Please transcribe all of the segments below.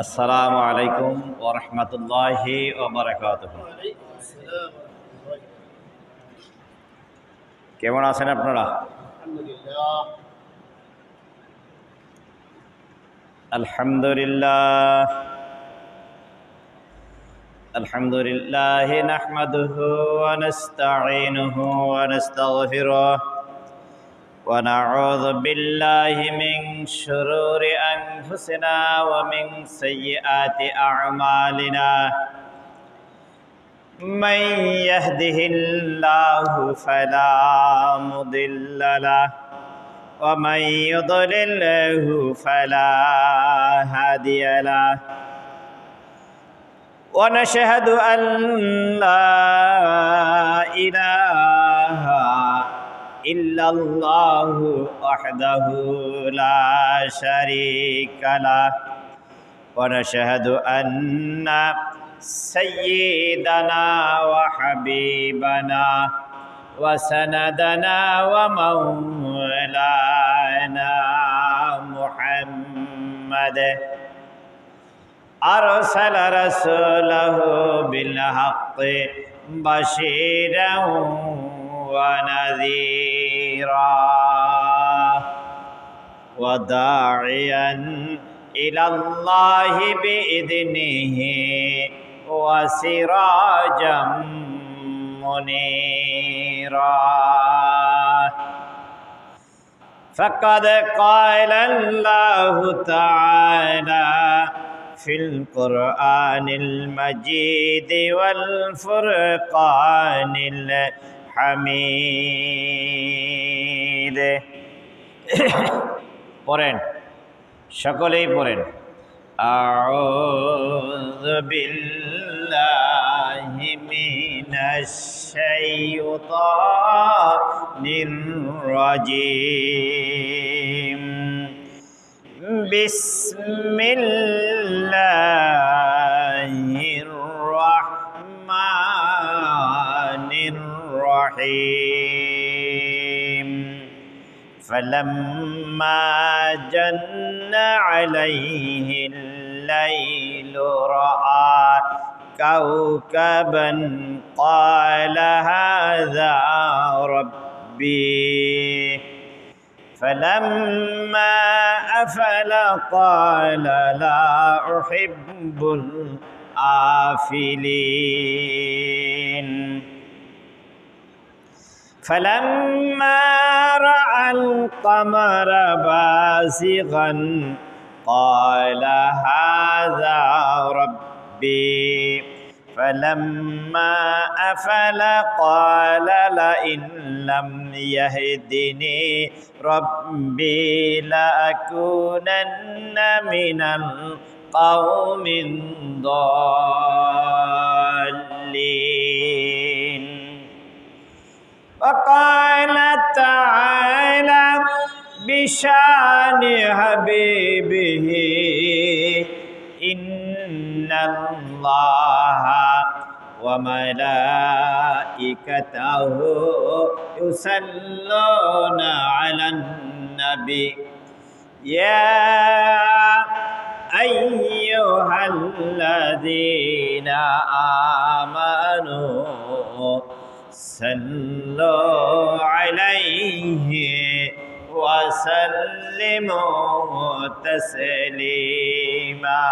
আসসালামু আলাইকুম ওয়া রাহমাতুল্লাহি ওয়া বারাকাতুহু। কেমন আছেন আপনারা? আলহামদুলিল্লাহ আলহামদুলিল্লাহ নাহমাদুহু ওয়া নাস্তাঈনুহু ওয়া নাস্তাগফিরুহ ওয়া নাউযু বিল্লাহি মিন শুরুরি আনফুসিনা ওয়া মিন সাইয়্যাতি আ'মালিনা। من يهده الله فلا مضل له ومن يضلله فلا هادي له ونشهد أن لا إله إلا الله وحده لا شريك له ونشهد أن سيدنا وحبيبنا وسندنا ومولانا محمد أرسل رسوله بالحق بشيرا ونذيرا وداعيا إلى الله بإذنه وسراجا منيرا. فقد قال الله تعالى في القرآن المجيد والفرقان الحميد. পড়েন, সকলেই পড়েন। আউযু বিল্লাহি মিনাশ শাইতানির রাজীম। বিসমিল্লাহির রাহমানির রহিম। فلما جن عليه الليل رأى كوكبا قال هذا ربي. فلما أفل قال لا أحب الآفلين. فلما رأى القمر بازغا قال هذا ربي. فلما أفل قال لئن لم يهدني ربي لأكونن من القوم الضالين. وقال تعالى بشان حبيبه إن الله وملائكته يصلون على النبي يا أيها الذين آمنوا صلوا عليه وسلموا تسليما.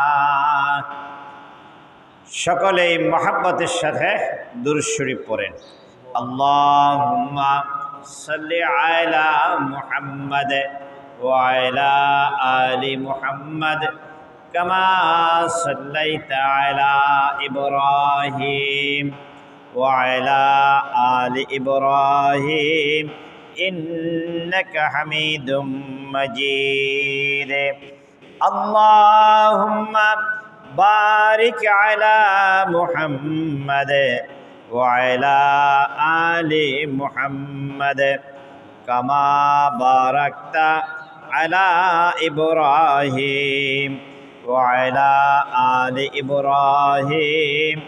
সকলেই মহব্বতের সাথে দুরূদ শরীফ পড়েন। আল্লাহুম্মা সাল্লি আলা মুহাম্মাদ ওয়া আলা আলি মুহাম্মাদ কামা সাল্লাইতা আলা ইব্রাহিম وعلى آل إبراهيم إنك حميد مجيد. اللهم بارك على محمد وعلى آل محمد كما باركت على إبراهيم وعلى آل إبراهيم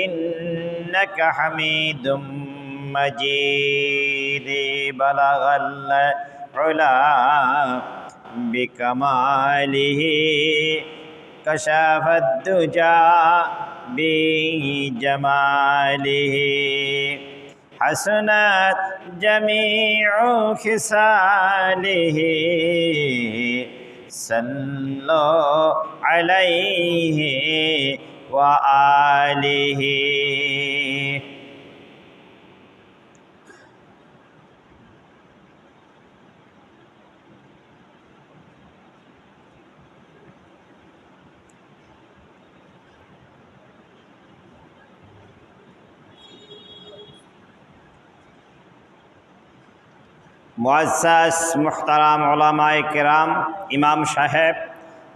إنك حميد مجيد. بلغ العلا بكماله كشف الدجى بجماله حسنت جميع خصاله صلوا عليه وآله मुअज़्ज़ज़ मुहतरम उलमाए किराम, इमाम साहेब,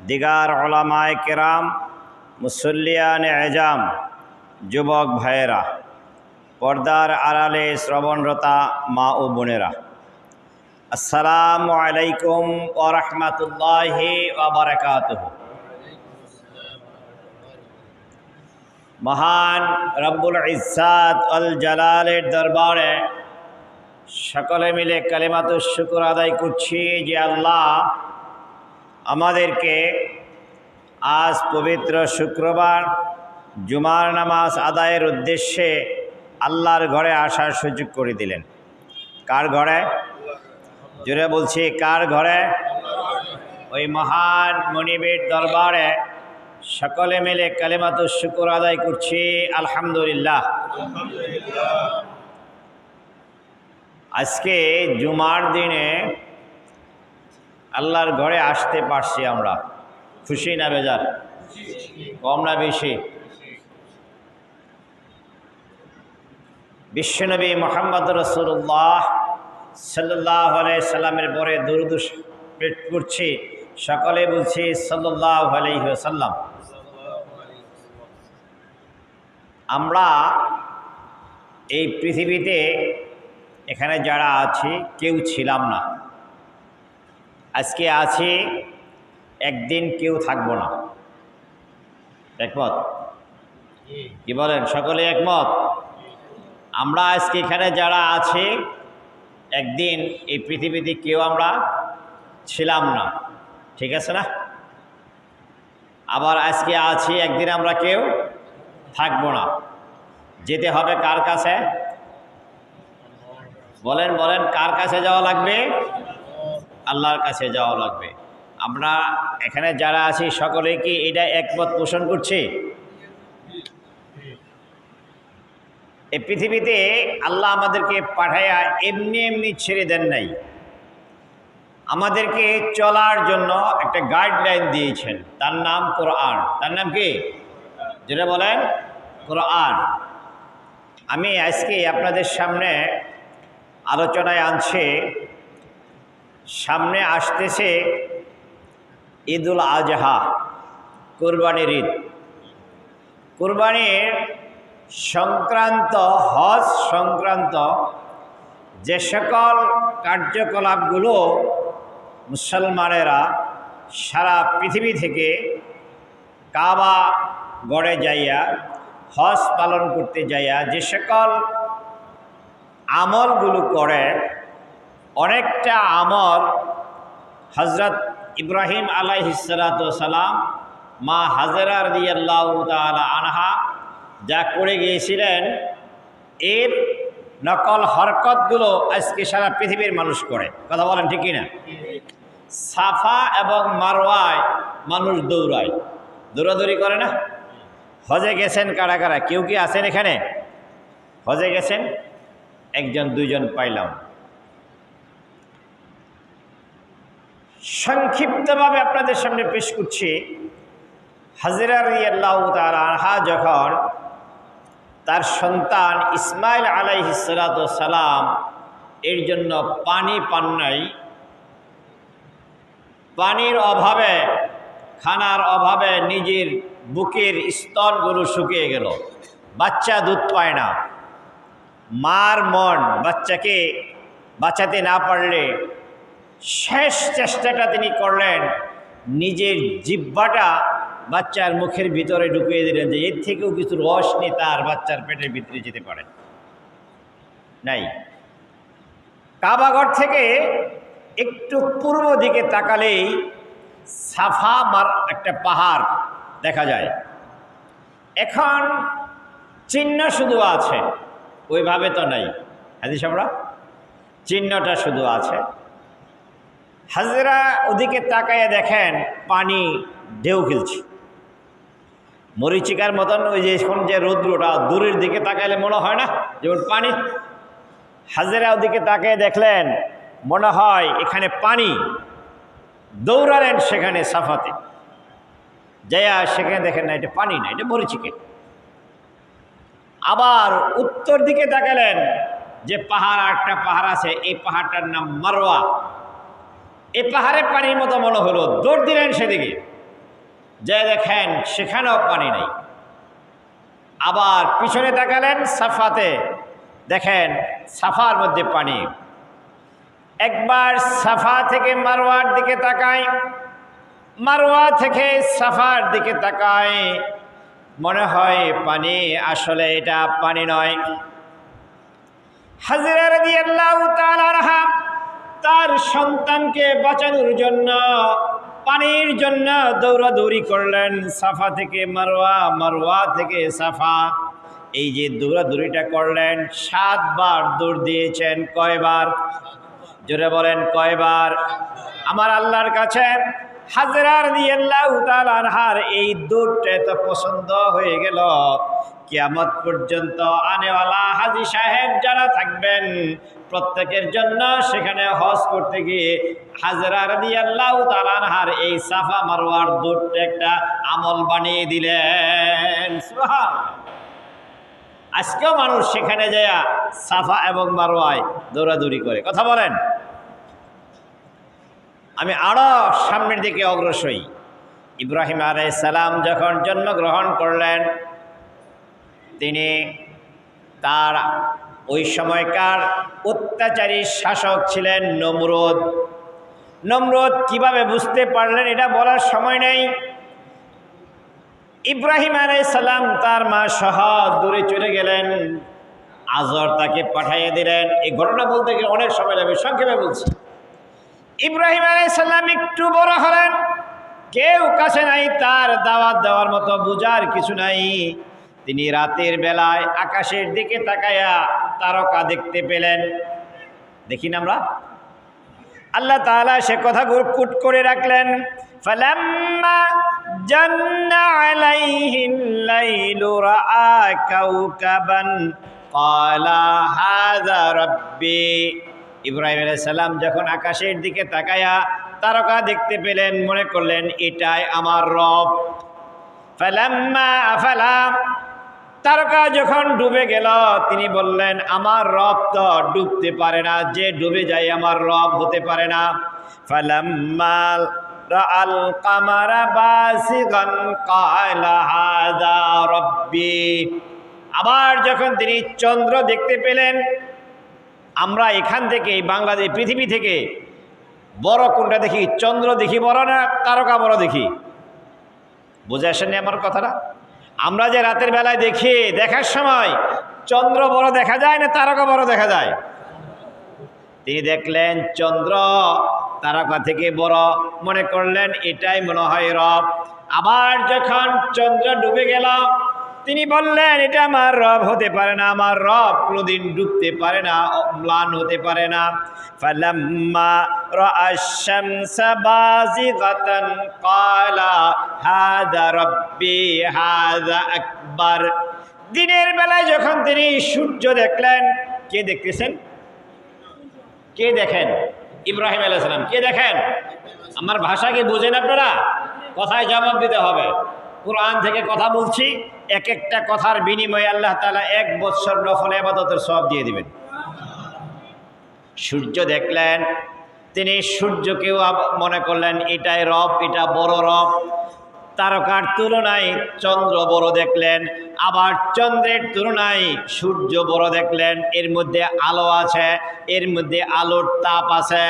दिगार उलमाए किराम, मुसल्लियान एजाम, যুবক ভাইয়েরা, পর্দার আড়ালে শ্রবণরতা মা ও বোনেরা, আসসালামু আলাইকুম ওয়া রাহমাতুল্লাহি ওয়া বারাকাতুহু। মহান রব্বুল ইজ্জাত আল জালালের দরবারে সকলে মিলে কালিমাতুশ শুকর আদায় করছি যে আল্লাহ আমাদেরকে আজ পবিত্র শুক্রবার জুমার নামাজ আদায়ের উদ্দেশ্যে আল্লাহর ঘরে আসার সুযোগ করে দিলেন। কার ঘরে? জোরে বলছি, কার ঘরে? ওই মহান মনিবের দরবারে সকলে মিলে কালিমাতুশ শুকর আদায় করছি আলহামদুলিল্লাহ। আজকে জুমার দিনে আল্লাহর ঘরে আসতে পারছি আমরা, খুশি না বেজার? কম না বেশি? বিশ্বনবী মুহাম্মদ রাসূলুল্লাহ সাল্লাল্লাহু আলাইহি সাল্লামের পরে দরুদ পেশ করছি, সকলে বলছি সাল্লাল্লাহু আলাইহি ওয়াসাল্লাম। আমরা এই পৃথিবীতে এখানে যারা আছি কেউ ছিলাম না, আজকে আছি, একদিন কেউ থাকবো না। একমত? কি বলেন? সকলে একমত? আমরা আজকে এখানে যারা আছি একদিন এই পৃথিবীতে কেউ আমরা ছিলাম না, ঠিক আছে না? আবার আজকে আছি, একদিন আমরা কেউ থাকবো না। যেতে হবে কার কাছে? বলেন বলেন, কার কাছে যাওয়া লাগবে? আল্লাহর কাছে যাওয়া লাগবে। আমরা এখানে যারা আছি সকলে কি এটা একমত পোষণ করছি? এই পৃথিবীতে আল্লাহ আমাদেরকে পাঠায়া এমনি এমনি ছেড়ে দেন নাই, আমাদেরকে চলার জন্য একটা গাইডলাইন দিয়েছেন, তার নাম কোরআন। তার নাম কি? যেটা বলেন কোরআন। আমি আজকে আপনাদের সামনে আলোচনায় আনছে, সামনে আসতেছে ঈদুল আজহা, কুরবানির ঈদ। কুরবানির সংক্রান্ত, হজ সংক্রান্ত যে সকল কার্যকলাপগুলো মুসলমানেরা সারা পৃথিবী থেকে কাবা গড়ে যাইয়া হজ পালন করতে যাইয়া যে সকল আমলগুলো করে, অনেকটা আমল হজরত ইব্রাহিম আলাইহিস সালাতু ওয়াস সালাম, মা হাজেরা রাদিয়াল্লাহু তাআলা আনহা যা করে গিয়েছিলেন, এর নকল হরকতগুলো আজকে সারা পৃথিবীর মানুষ করে। কথা বলেন ঠিক কিনা? সাফা এবং মারওয়ায় মানুষ দৌড়ায়, দৌড়াদৌড়ি করে না? হজে গেছেন কারা কারা? কেউ কি আছেন এখানে? হজে গেছেন? একজন দুইজন পাইলাম। সংক্ষিপ্তভাবে আপনাদের সামনে পেশ করছি। হাজেরা রাদিয়াল্লাহু তাআলা আনহা যখন তার সন্তান ইসমাইল আলাইহিস সালাতু ওয়াস সালাম এর জন্য পানি পান নাই, পানির অভাবে, খানার অভাবে নিজের বুকের স্তনগুলো শুকিয়ে গেল, বাচ্চা দুধ পায় না। মার মন বাচ্চাকে বাঁচাতে না পারলে শেষ চেষ্টাটা তিনি করলেন, নিজের জিহ্বাটা বাচ্চার মুখের ভিতরে ঢুকিয়ে দিলেন, যে এর থেকেও কিছু রস নিয়ে তার বাচ্চার পেটের ভিতরে যেতে পারে নাই। কাবাঘর থেকে একটু পূর্ব দিকে তাকালেই সাফা একটা পাহাড় দেখা যায়। এখন চিহ্ন শুধু আছে, ওইভাবে তো নাই। হাদিস আমরা চিহ্নটা শুধু আছে। হাজরা ওদিকে তাকায় দেখেন পানি ঢেউ খেলছে, মরিচিকার মতন। ওই যে এখন যে রৌদ্রটা দূরের দিকে তাকাইলে মনে হয় না যেমন পানি, হাজরা ওদিকে তাকায় দেখলেন মনে হয় এখানে পানি। দৌড়ালেন সেখানে সাফাতে, যাইয়া সেখানে দেখেন না এটা পানি না, এটা মরিচিকা। আবার উত্তর দিকে তাকালেন যে পাহাড়, একটা পাহাড় আছে, এই পাহাড়টার নাম মারওয়া। এই পাহাড়ে পানির মতো মনে হলো, দৌড় দিলেন সেদিকে, যে দেখেন সেখানেও পানি নেই। আবার পিছনে তাকালেন সাফাতে, দেখেন সাফার মধ্যে পানি। একবার সাফা থেকে মারওয়ার দিকে তাকায়, মারওয়া থেকে সাফার দিকে তাকায়, মনে হয় পানি, আসলে এটা পানি নয়। হাজরা রাদিয়াল্লাহু তাআলা আনহা তার সন্তানকে বাঁচানোর জন্য পানির জন্য দৌড়াদৌড়ি করলেন, সাফা থেকে মারওয়া, মারওয়া থেকে সাফা। এই যে দৌড়াদৌড়িটা করলেন 7 বার দৌড় দিয়েছেন। কয়বার? জোরে বলেন কয়বার? আমার আল্লাহর কাছে হাজরা রাদিয়াল্লাহু তাআলা আনহার এই দৌড়টা এত পছন্দ হয়ে গেল, কিয়ামত পর্যন্ত আনেওয়ালা হাজী সাহেব যারা থাকবেন প্রত্যেকের জন্য সেখানে হজ করতে গিয়ে হাজরা রাদিয়াল্লাহু তাআলা আনহার এই সাফা মারওয়ার দৌড়টা একটা আমল বানিয়ে দিলেন। সুবহানাল্লাহ। আজকেও মানুষ সেখানে যায় সাফা এবং মারওয়ায় দৌড়াদৌড়ি করে। কথা বলেন। আমি আরো সামনের দিকে অগ্রসর হই। ইব্রাহিম আলাইহিস সালাম যখন জন্মগ্রহণ করলেন, তিনি তার ওই সময়কার অত্যাচারী শাসক ছিলেন নমরুদ। নমরুদ কিভাবে বুঝতে পারলেন এটা বলার সময় নেই। ইব্রাহিম আলাইহিস সালাম তার মা সহ দূরে চলে গেলেন, আজর তাকে পাঠিয়ে দিলেন। এই ঘটনা বলতে গেলে অনেক সময় লাগবে, সংক্ষেপে বলছি। ইব্রাহিম আলাইহিস সালাম একটু বড় হলেন, কেউ কাছে নাই, তার দাওয়াত দেওয়ার মতো বুঝার কিছু নাই। তিনি রাতের বেলায় আকাশের দিকে তাকায়া তারকা দেখতে পেলেন। দেখি না আমরা? আল্লাহ তাআলা সে কথা কুট করে রাখলেন। ফালাম্মা জান্না আলাইহিল লাইলু রাআ কাওকাবান ক্বালা হাযা রাব্বি। ইব্রাহিম আলাইহিস সালাম যখন আকাশের দিকে তাকায়া তারকা দেখতে পেলেন, মনে করলেন এটাই আমার রব। ফালাম্মা আফালা, তারকা যখন ডুবে গেল তিনি বললেন আমার রব তো ডুবতে পারে না, যে ডুবে যায় আমার রব হতে পারে না। ফালাম্মা রাআল কামারা বাসিগান ক্বালা হাযা রাব্বি। আবার যখন তিনি চন্দ্র দেখতে পেলেন, আমরা এখান থেকে বাংলাদেশ পৃথিবী থেকে বড় কোনটা দেখি? চন্দ্র দেখি বড় না তারকা বড় দেখি? বুঝে আসেননি আমার কথাটা? আমরা যে রাতের বেলায় দেখি, দেখার সময় চন্দ্র বড় দেখা যায় না তারকা বড় দেখা যায়? তিনি দেখলেন চন্দ্র তারকা থেকে বড়, মনে করলেন এটাই মনে হয় রব। আবার যখন চন্দ্র ডুবে গেল তিনি বললেন এটা আমার রব হতে পারে না, আমার রব কোনোদিন ডুবতে পারে না, ম্লান হতে পারে না। ফালাম্মা রাআশ শামসা বাযিগাতান ক্বালা হাযা রাব্বি হাযা আকবার। দিনের বেলায় যখন তিনি সূর্য দেখলেন, কে দেখতেছেন? কে দেখেন? ইব্রাহিম আলাইহিস সালাম। কে দেখেন? আমার ভাষা কি বুঝেন আপনারা? কথায় জবাব দিতে হবে। কোরআন থেকে কথা বলছি, এক একটা কথার বিনিময়ে আল্লাহ তাআলা 1 বছর নফল ইবাদতের সওয়াব দিয়ে দিবেন। সূর্য দেখলেন, তিনি সূর্যকেও মনে করলেন এটাই রব, এটা বড় রব। তারকার তুলনায় চন্দ্র বড় দেখলেন, আবার চন্দ্রের তুলনায় সূর্য বড় দেখলেন। এর মধ্যে আলো আছে, এর মধ্যে আলোর তাপ আছে,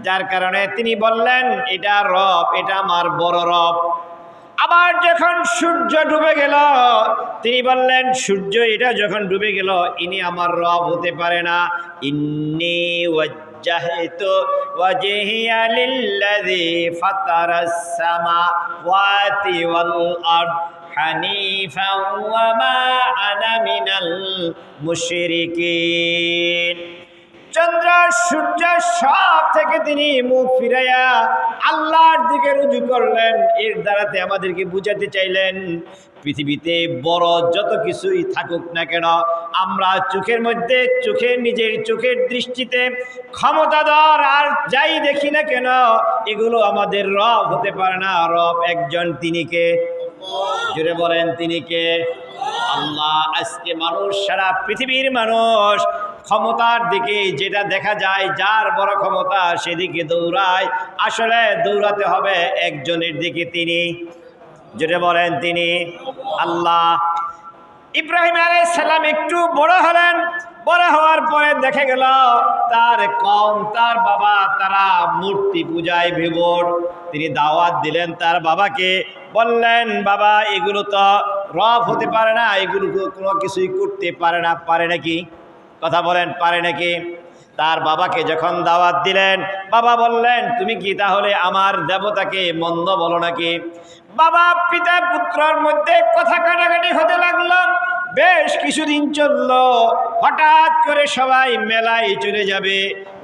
যার কারণে তিনি বললেন এটা রব, এটা আমার বড় রব। আবার যখন সূর্য ডুবে গেল তিনি বললেন সূর্য এটা যখন ডুবে গেল ইনি আমার রব হতে পারে না। ইন্নী ওয়াজ্জাহতু ওয়াজহিয়া লিল্লাযী ফাতারাস সামাওয়াতি ওয়াল আরদ হানিফাও ওয়া মা আনা মিনাল মুশরিকিন। চন্দ্র সূর্য সব থেকে তিনি মুখ ফিরাইয়া আল্লাহর দিকে রুজু করলেন। এর দ্বারাতে আমাদেরকে বুঝাতে চাইলেন পৃথিবীতে বড় যত কিছুই থাকুক না কেন, আমরা চোখের মধ্যে নিজের চোখের দৃষ্টিতে ক্ষমতাধর আর যাই দেখি না কেন, এগুলো আমাদের রব হতে পারে না। রব একজন, তিনি কে? জোরে বলেন, তিনি কে? আল্লাহ। আজকে মানুষ, সারা পৃথিবীর মানুষ ক্ষমতার দিকে, যেটা দেখা যায় যার বড় ক্ষমতা সেদিকে দৌড়ায়। আসলে দৌড়াতে হবে একজনের দিকে, তিনি, জোরে বলেন, তিনি আল্লাহ। ইব্রাহিম আলাইহিস সালাম একটু বড় হলেন। বড় হওয়ার পরে দেখা গেল তার কওম, তার বাবা, তারা মূর্তি পূজায় বিভোর। তিনি দাওয়াত দিলেন তার বাবাকে, বললেন, বাবা এগুলো তো রব হতে পারে না, এগুলো কোনো কিছুই করতে পারে না। পারে নাকি? কথা বলেন, পারে নাকি? তার বাবাকে যখন দাওয়াত দিলেন, বাবা বললেন, তুমি কি তাহলে আমার দেবতাকে মন্দ বলো নাকি? বাবা পিতা পুত্রর মধ্যে কথা কাটাকাটি হতে লাগলো। বেশ কিছুদিন চলল। হঠাৎ করে সবাই মেলায় চলে যাবে।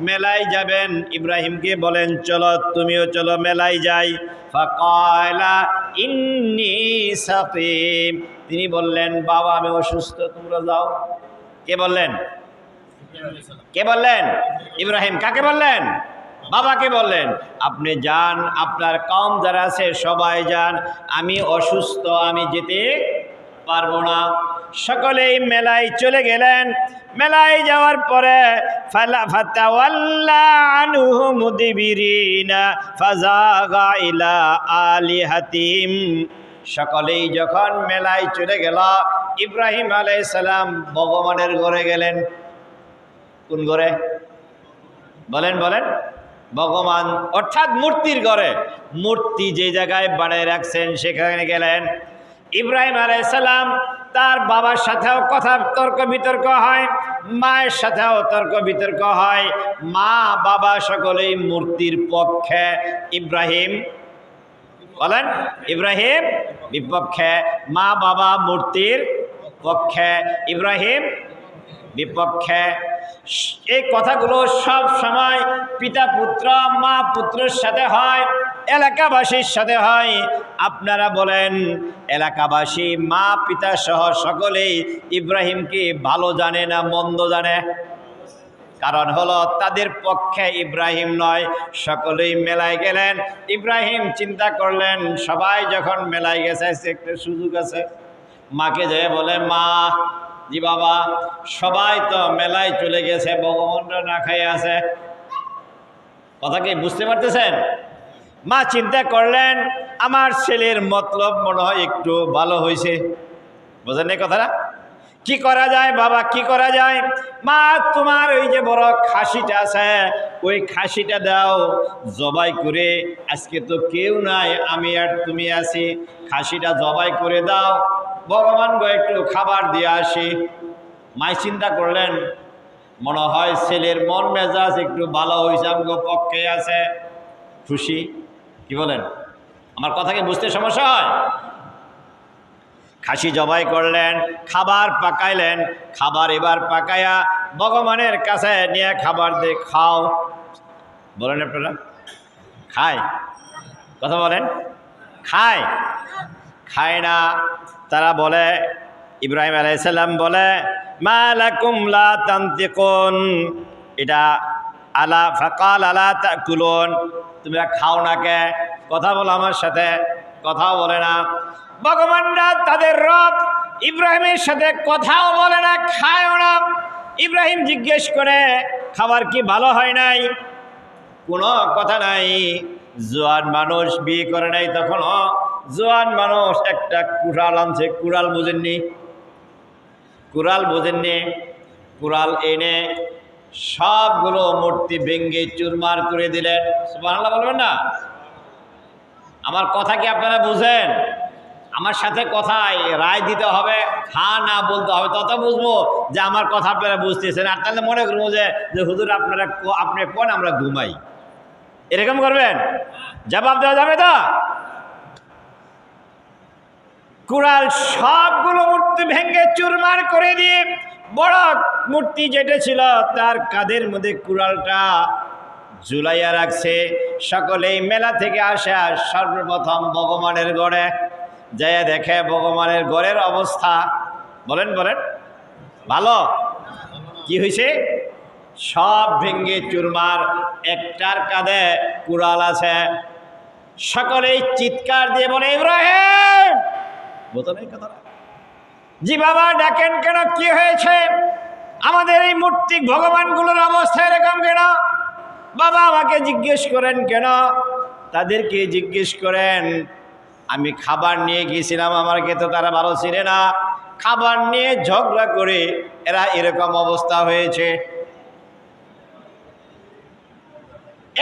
মেলায় যাবেন, ইব্রাহিমকে বলেন, চলো তুমিও চলো, মেলায় যাই। ফাকালা ইন্নী সাকিম। তিনি বললেন, বাবা আমি অসুস্থ, তোমরা যাও। কে বললেন? কে বললেন? ইব্রাহিম। কাকে বললেন? বাবাকে বললেন, আপনি যান, আপনার কওম যারা আছে সবাই যান, আমি অসুস্থ, আমি যেতে পারবো না। সকলেই মেলায় চলে গেলেন। মেলায় যাওয়ার পরে ফাতাওয়াল্লা আনহু মুদবিরিনা ফাযাগা ইলা আলিহাতিম। সকলেই যখন মেলায় চলে গেল, ইব্রাহিম আলাইহিস সালাম ভগবানের ঘরে গেলেন। কোন ঘরে? বলেন বলেন। ভগবান অর্থাৎ মূর্তির ঘরে। মূর্তি যে জায়গায় বানিয়ে রাখছেন সেখানে গেলেন। ইব্রাহিম আলাইহিস সালাম তার বাবার সাথেও কথা তর্ক বিতর্ক হয়, মায়ের সাথেও তর্ক বিতর্ক হয়। মা বাবা সকলেই মূর্তির পক্ষে, ইব্রাহিম বলেন, ইব্রাহিম বিপক্ষে। মা বাবা মূর্তির পক্ষে, ইব্রাহিম বিপক্ষে। এই কথাগুলো সব সময় পিতা পুত্র, মা পুত্রের সাথে হয়, এলাকাবাসীর সাথে হয়। আপনারা বলেন, এলাকাবাসী মা পিতা সহ সকলেই ইব্রাহিমকে ভালো জানে না মন্দ জানে? কারণ হলো তাদের পক্ষে ইব্রাহিম নয়। সকলেই মেলায় গেলেন। ইব্রাহিম চিন্তা করলেন, সবাই যখন মেলায় গেছে একটা সুযোগ আছে। মাকে যেয়ে বলে, মা, জি বাবা, সবাই তো মেলায় চলে গেছে, ভগবানরা না খাই আছে। কথা কি বুঝতে পারতেছেন? মা চিন্তা করলেন, আমার ছেলের মতলব মনে হয় একটু ভালো হয়েছে। বোঝেন এই কথাটা? কি করা যায় বাবা, কি করা যায়? মা, তোমার ওই যে বড় খাসিটা আছে, ওই খাসিটা দাও, জবাই করে, আজকে তো কেউ নাই, আমি আর তুমি আছি, খাসিটা জবাই করে দাও, ভগবান গো একটু খাবার দিয়ে আসি। মাই চিন্তা করলেন, মনে হয় ছেলের মন মেজাজ একটু ভালো হয়েছে, আমগো পক্ষে আছে, খুশি। কি বলেন? আমার কথাকে বুঝতে সমস্যা হয়? খাসি জবাই করলেন, খাবার পাকাইলেন। খাবার এবার পাকায়া ভগবানের কাছে নিয়ে খাবার দিয়ে খাও। বলেন আপনারা, খায়? কথা বলেন, খায়? খায় না। তারা বলে, ইব্রাহিম আলাইহিস সালাম বলে, মা লাকুম লা তানতিকুন। এটা আলা ফাকাল আলা তাকুলুন, তোমরা খাও না কে? কথা বলো আমার সাথে, কথাও বলে না। ভগবানরা তাদের রব ইব্রাহিমের সাথে কথাও বলে না, খায়ও না। ইব্রাহিম জিজ্ঞেস করে, খাবার কি ভালো হয় নাই? কোনো কথা নাই। জোয়ান মানুষ, বিয়ে করে নাই তখনও, জোয়ান মানুষ একটা কুড়াল আনছে। কুড়াল বোঝেননি? কুড়াল বোঝেননি? কুড়াল এনে সবগুলো মূর্তি ভেঙ্গে চুরমার করে দিলেন। সুবহানাল্লাহ বলবেন না? আমার কথা কি আপনারা বুঝেন? আমার সাথে কথায় রায় দিতে হবে, হ্যাঁ না বলতে হবে, তত বুঝবো যে আমার কথা আপনারা বুঝতেছেন। আর তাহলে মনে করবো যে হুজুর আপনি কোন আমরা ঘুমাই, এরকম করবেন? জবাব দেওয়া যাবে তো? কুড়াল সবগুলো মূর্তি ভেঙে চুরমার করে দিয়ে বড় মূর্তি যেটা ছিল তার কাঁধের মধ্যে কুড়ালটা ঝুলাইয়া রাখছে। সকলেই মেলা থেকে আসা সর্বপ্রথম ভগবানের গড়ে যায়, দেখে ভগবানের গড়ের অবস্থা। বলেন বলেন, ভালো? কি হয়েছে? সব ভেঙ্গে চুরমার, একটার কাঁধে কুড়াল আছে। সকলেই চিৎকার দিয়ে বলে, ইব্রাহিম! বোঝা নেই কথাটা? জি বাবা, ডাকেন কেন? কি হয়েছে? আমাদের এই মূর্তি ভগবানগুলোর অবস্থা এরকম কেন? বাবা আমাকে জিজ্ঞেস করেন কেন? তাদেরকে জিজ্ঞেস করেন। আমি খাবার নিয়ে গিয়েছিলাম, আমাকে তো তারা ভালো ছিল না, খাবার নিয়ে ঝগড়া করে এরা এরকম অবস্থা হয়েছে।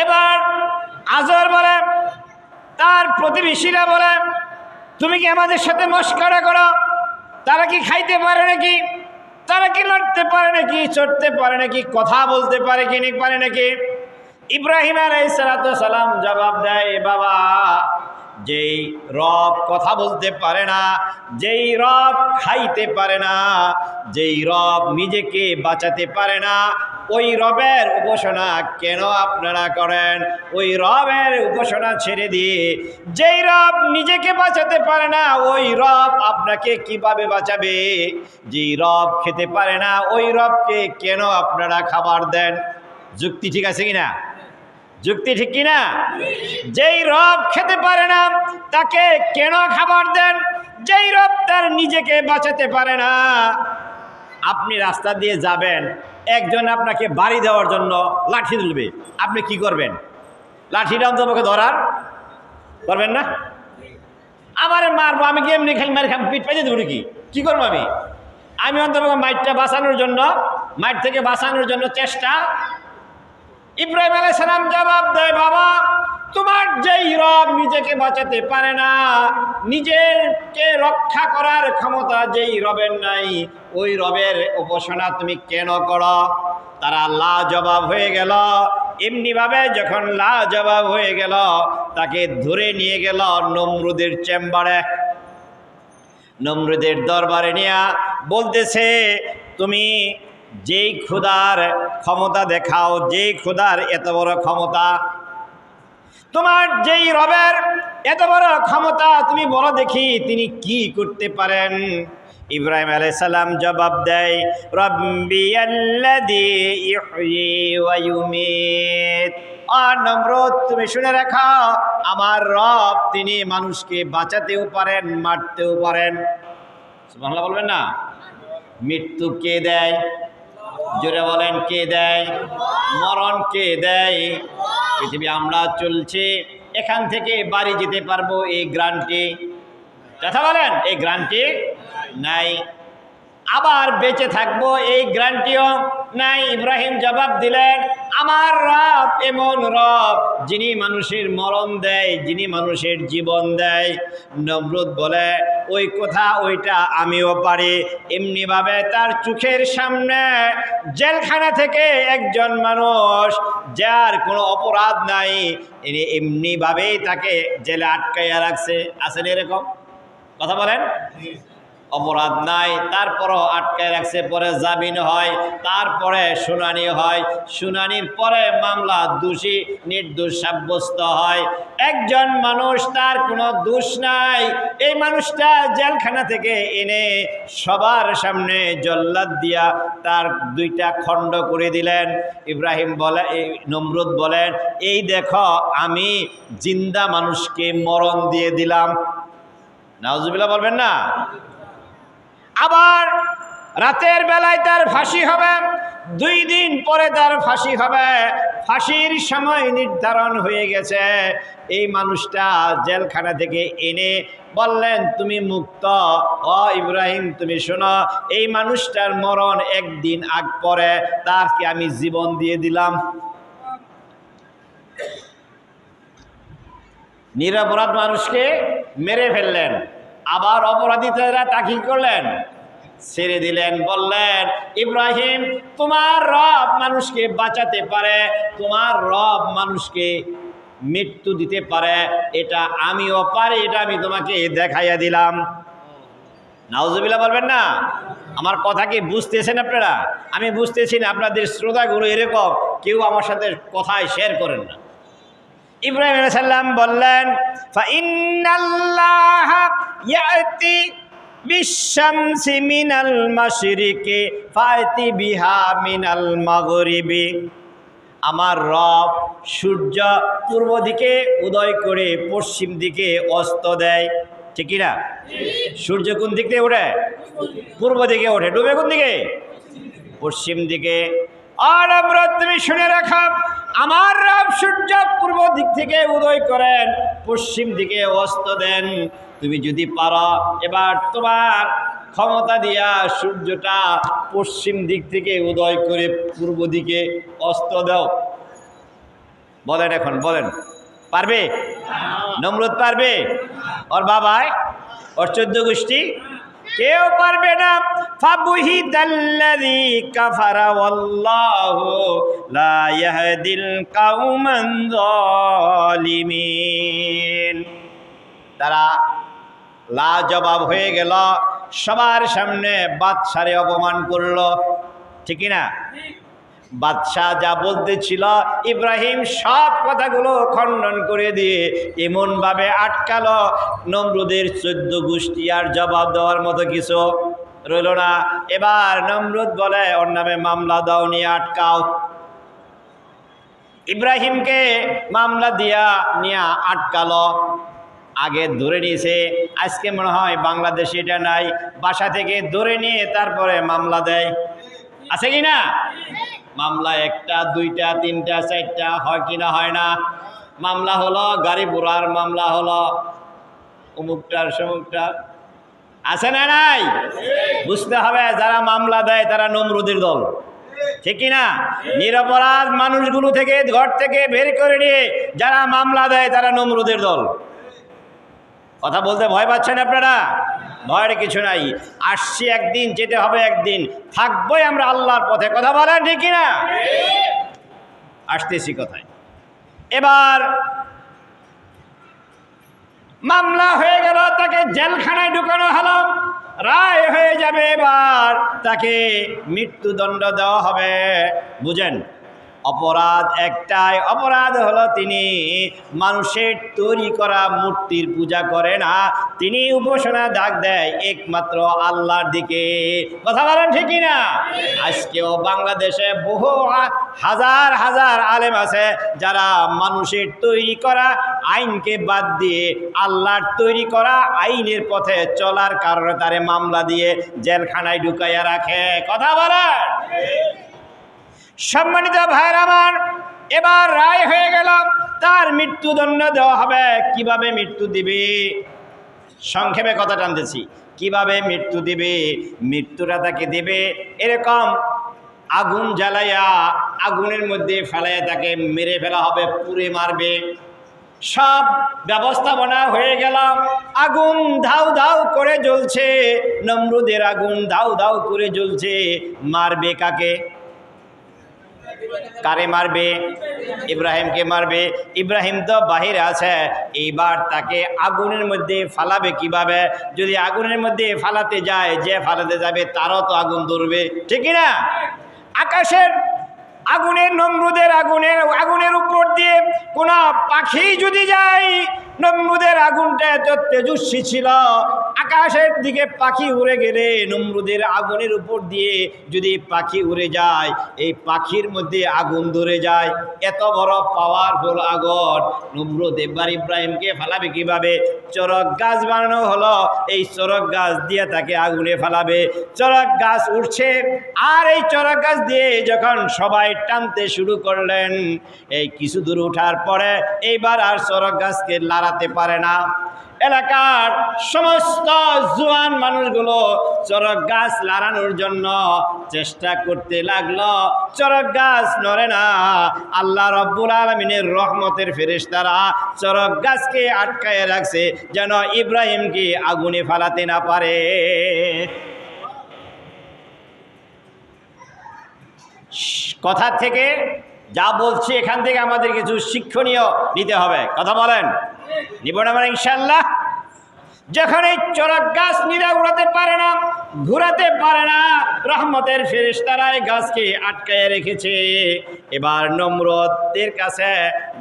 এবার আজর বলে, তার প্রতিবেশীরা বলে, তুমি কি আমাদের সাথে মস্করা করো? তারা কি খাইতে পারে নাকি? তারা কি লড়তে পারে নাকি? চড়তে পারে নাকি? কথা বলতে পারে কি পারে নাকি? ইব্রাহিম আলাইহিস সালাম জবাব দেয়, বাবা যেই রব কথা বলতে পারে না, যেই রব খাইতে পারে না, যেই রব নিজেকে বাঁচাতে পারে না, ওই রবের উপাসনা কেন আপনারা করেন? ওই রবের উপাসনা ছেড়ে দিয়ে যেই রব নিজেকে বাঁচাতে পারে না, ওই রব আপনাকে কিভাবে বাঁচাবে? যেই রব খেতে পারে না, ওই রবকে কেন আপনারা খাবার দেন? যুক্তি ঠিক আছে কিনা? যুক্তি ঠিক কিনা? যেই রব খেতে পারে না তাকে কেন খাবার দেন? যেই রব তার নিজেকে বাঁচাতে পারে না। আপনি রাস্তা দিয়ে যাবেন, একজন আপনাকে বাড়ি দেওয়ার জন্য লাঠি তুলবে, আপনি কি করবেন? লাঠিটা অন্তপক্ষে ধরার করবেন না? আমারে মারবো, আমি কি এমনি খাই মারি খাম পিঠ পাইতে দেবো নাকি? কি করবো আমি অন্তপক্ষে মাইটটা বাঁচানোর জন্য, মাইট থেকে বাঁচানোর জন্য চেষ্টা। ইব্রাহিম আলাইহিস সালাম জবাব দেয়, বাবা তোমার যেই রব নিজেকে বাঁচাতে পারে না, নিজেকে রক্ষা করার ক্ষমতা যেই রবের নাই, ওই রবের উপাসনা তুমি কেন করো? তারা লা জবাব হয়ে গেল। এমনিভাবে যখন লা জবাব হয়ে গেল, তাকে ধরে নিয়ে গেল নমরুদের চেম্বারে, নমরুদের দরবারে নিয়ে বলতেছে, তুমি যেই খোদার ক্ষমতা দেখাও, যেই খোদার এত বড় ক্ষমতা, তোমার যেই রবের এত বড় ক্ষমতা, তুমি বলো দেখি তিনি কি করতে পারেন? ইব্রাহিম আলাইহিস সালাম জবাব দেয়, রব্বিয়াল্লাযী ইহয়ী ওয়া ইউমীত। নমরুদ তুমি শুনে রাখো, আমার রব তিনি মানুষকে বাঁচাতেও পারেন, মারতেও পারেন। সুবহানাল্লাহ বলবেন না? মৃত্যু কে দেয়? জোরে বলেন, কে দেয়? মরণ কে দেয়? পৃথিবী আমরা চলছে, এখান থেকে বাড়ি যেতে পারবো এই গ্রান্টি, কথা বলেন, এই গ্রান্টি নাই। আবার বেঁচে থাকবো এই গ্রান্টিও নাই। ইব্রাহিম জবাব দিলেন, আমার রব এমন রব যিনি মানুষের মরণ দেয়, যিনি মানুষের জীবন দেয়। নমরুদ বলে, ওই কথা ওইটা আমিও পারি। এমনিভাবে তার চোখের সামনে জেলখানা থেকে একজন মানুষ যার কোনো অপরাধ নাই, ইনি এমনিভাবেই তাকে জেলে আটকাইয়া রাখছে। আছেন এরকম? কথা বলেন। অপরাধ নাই, তারপরও আটকায় রাখছে। পরে জামিন হয়, তারপরে শুনানি হয়, শুনানির পরে মামলা দোষী নির্দোষ সাব্যস্ত হয়। একজন মানুষ, তার কোনো দোষ নাই, এই মানুষটা জেলখানা থেকে এনে সবার সামনে জল্লাদ দিয়া তার দুইটা খণ্ড করে দিলেন। ইব্রাহিম বলে, নমরুদ বলেন, এই দেখো আমি জিন্দা মানুষকে মরণ দিয়ে দিলাম। নাউজুবিল্লাহ বলবেন না? আবার রাতের বেলায় তার ফাঁসি হবে, 2 দিন পরে তার ফাঁসি হবে। ফাঁসির সময় নির্ধারণ হয়ে গেছে। এই মানুষটা জেলখানা থেকে এনে বললেন, তুমি মুক্ত। ও ইব্রাহিম তুমি শোনো, এই মানুষটার মরণ 1 দিন আগ পরে তাকে আমি জীবন দিয়ে দিলাম। নিরপরাধ মানুষকে মেরে ফেললেন। আবার অপরাধীরা তাকে কি করলেন? ছেড়ে দিলেন। বললেন, ইব্রাহিম, তোমার রব মানুষকে বাঁচাতে পারে, তোমার রব মানুষকে মৃত্যু দিতে পারে, এটা আমিও পারি, এটা আমি তোমাকে দেখাইয়া দিলাম। নাউজুবিল্লাহ বলবেন না? আমার কথা কি বুঝতেছেন আপনারা? আমি বুঝতেছি না, আপনাদের শ্রোতাগুলো এরকম কেউ আমার সাথে কথায় শেয়ার করেন না। ইব্রাহিম আলাইহিস সালাম বললেন, ফাইন্নাল্লাহা ইয়াতি বিশ-শামসি মিনাল মাশরিকি ফাতি বিহা মিনাল মাগরিবি। আমার রব সূর্য পূর্ব দিকে উদয় করে পশ্চিম দিকে অস্ত দেয়, ঠিক কি না? সূর্য কোন দিক থেকে ওঠে? পূর্ব দিকে ওঠে। ডুবে কোন দিকে? পশ্চিম দিকে। আর আমরা, তুমি শুনে রাখো, আমার রব সূর্য পূর্ব দিক থেকে উদয় করেন, পশ্চিম দিকে অস্ত দেন। তুমি যদি পারো এবার তোমার ক্ষমতা দিয়া সূর্যটা পশ্চিম দিক থেকে উদয় করে পূর্ব দিকে অস্ত দাও। বলেন, এখন বলেন, পারবে? নমরুদ পারবে? ওর বাবায়, ওর 14 গোষ্ঠী কেউ পারবে না। ফাবুহিদাল্লাযী কাফারা ওয়াল্লাহু লা ইয়াহদিল কাওমান যালিমিন। তারা লাজবাব হয়ে গেল, সবার সামনে বাদশারে অপমান করলো, ঠিক না? বাদশাহ যা বলতেছিল ইব্রাহিম সব কথাগুলো খণ্ডন করে দিয়ে এমনভাবে আটকালো, নমরুদের 14 গোষ্ঠী আর জবাব দেওয়ার মতো কিছু রইল না। এবার নমরুদ বলে, ওর নামে মামলা দাও, নিয়ে আটকাও। ইব্রাহিমকে মামলা দিয়া নিয়ে আটকালো। আগে ধরে নিয়েছে, আজকে মনে হয় বাংলাদেশে এটা নাই, বাসা থেকে ধরে নিয়ে তারপরে মামলা দেয়, আছে কি না? মামলা 1টা 2টা 3টা 4টা হয় কি না? হয় না। মামলা হলো গাড়ি বুড়ার, মামলা হলো অমুকটার সমুকটার, আছে না? নাই? বুঝতে হবে, যারা মামলা দেয় তারা নমরুদের দল, ঠিক কি না? নিরপরাধ মানুষগুলো থেকে ঘর থেকে বের করে নিয়ে যারা মামলা দেয় তারা নমরুদের দল। কথা বলতে ভয় পাচ্ছেন আপনারা? ভয়ের কিছু নাই। আসছি একদিন, যেতে হবে একদিন, থাকবোই আমরা আল্লাহর পথে। কথা বলেন, ঠিক কিনা? আসতেছি কথায়। এবার মামলা হয়ে গেল, তাকে জেলখানায় ঢুকানো হলো, রায় হয়ে যাবে, এবার তাকে মৃত্যুদণ্ড দেওয়া হবে। বুঝেন, অপরাধ একটাই, অপরাধ হলো তিনি মানুষের তৈরি করা মূর্তির পূজা করে না, তিনি উপাসনা ডাক দেয় একমাত্র আল্লাহর দিকে। কথা বলেন, ঠিক না? আজকেও বাংলাদেশে বহু হাজার হাজার আলেম আছে যারা মানুষের তৈরি করা আইনকে বাদ দিয়ে আল্লাহর তৈরি করা আইনের পথে চলার কারণে তারে মামলা দিয়ে জেলখানায় ঢুকাইয়া রাখে। কথা বলেন। সম্মানিত ভাইরা আমার, এবার রায় হয়ে গেল, তার মৃত্যুদণ্ড দেওয়া হবে। কিভাবে মৃত্যু দিবে? সংক্ষেপে কথা টানতেছি। কিভাবে মৃত্যু দিবে? মৃত্যুটা তাকে দেবে এরকম, আগুন জ্বালাইয়া আগুনের মধ্যে ফেলাইয়া তাকে মেরে ফেলা হবে, পুড়ে মারবে। সব ব্যবস্থাপনা হয়ে গেল। আগুন ধাউ ধাউ করে জ্বলছে, নমরুদের আগুন ধাউ ধাউ করে জ্বলছে। মারবে কাকে? কারে মারবে? ইব্রাহিমকে মারবে। ইব্রাহিম তো বাহিরে আছে, এইবার তাকে আগুনের মধ্যে ফালাবে কিভাবে? যদি আগুনের মধ্যে ফালাতে যায়, যে ফালাতে যাবে তারও তো আগুন ধরবে, ঠিক না? আকাশের আগুনের, নমরুদের আগুনের উপর দিয়ে কোন পাখি যদি যায়, নমরুদের আগুনটা এত তেজস্বী ছিল, আকাশের দিকে পাখি উড়ে গেলে নমরুদের আগুনের উপর দিয়ে যদি পাখি উড়ে যায়, এই পাখির মধ্যে আগুন ধরে যায়। এত বড় পাওয়ারফুল আগুন। নমরুদ এবার ইব্রাহিমকে ফালাবে কিভাবে? চরক গাছ বানানো হলো, এই চরক গাছ দিয়ে তাকে আগুনে ফালাবে। চরক গাছ উঠছে, আর এই চরক গাছ দিয়ে যখন সবাই টানতে শুরু করলেন, এই কিছু দূর ওঠার পরে এইবার আর চরক গাছকে লড়াতে পারে না। এলাকার সমস্ত জোয়ান মানুষগুলো চরক গাছ লাগানোর জন্য চেষ্টা করতে লাগলো। চরক গাছ নড়ে না। আল্লাহ রব্বুল আলামিনের রহমতের ফেরেশতারা চরক গাছকে আটকায় রাখছে যেন ইব্রাহিমকে আগুনে ফালাতে না পারে। কথা থেকে যা বলছি এখান থেকে আমাদের কিছু শিক্ষণীয় নিতে হবে। কথা বলেন, নিব না মানে ইনশাআল্লাহ? যখন এই চরক গাছ নিরা উড়াতে পারে না, ঘুরাতে পারে না, রহমতের ফেরেশতারা এই গাছকে আটকায় রেখেছে। এবার নমরুদের কাছে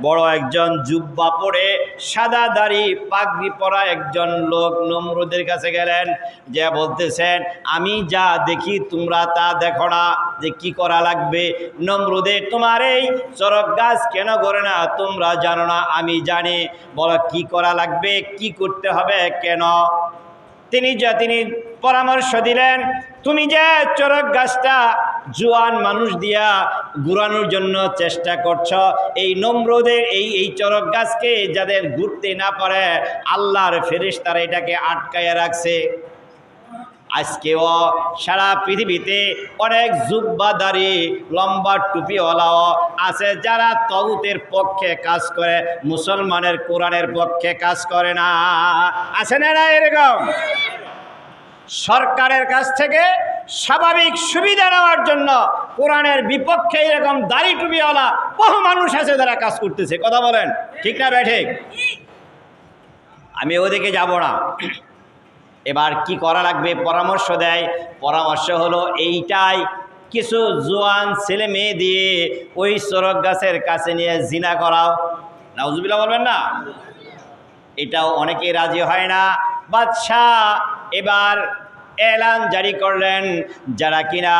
বড় একজন জুব্বা পরে সাদা দাড়ি পাগড়ি পরা একজন লোক নমরুদের কাছে গেলেন, যে বলতেছেন আমি যা দেখি তোমরা তা দেখো না, যে কি করা লাগবে। নমরুদে, তোমার এই চরক গাছ কেন করে না তোমরা জানো না? আমি জানি। বলো কি করা লাগবে, কি করতে হবে, কেন? তিনি পরামর্শ দিলেন, তুমি যে চরক গাছটা জোয়ান মানুষ দিয়া ঘুরানোর জন্য চেষ্টা করছ, এই নমরুদের এই চরক গাছকে যাদের ঘুরতে না পারে আল্লাহর ফেরেশতারা এটাকে আটকায় রাখছে। আজকেও সারা পৃথিবীতে অনেক জুব্বাদারি লম্বা টুপিওয়ালাও আছে যারা তাগুতের পক্ষে কাজ করে, মুসলমানের কোরআনের পক্ষে কাজ করে না। আছে না এরকম? সরকারের কাছ থেকে স্বাভাবিক সুবিধা নেওয়ার জন্য কোরআনের বিপক্ষে এরকম দাড়ি টুপিওয়ালা বহু মানুষ আছে যারা কাজ করতেছে। কথা বলেন, ঠিক না বেঠিক? আমি ওদিকে যাব না। এবার কি করা লাগবে পরামর্শ দেয়। পরামর্শ হলো এইটাই, কিছু জোয়ান ছেলে মেয়ে দিয়ে ওই চরক গাছের কাছে নিয়ে জিনা করাও। নাউজুবিল্লাহ বলবেন না? এটাও অনেকে রাজি হয় না। বাদশাহ এবার এলান জারি করলেন, যারা কিনা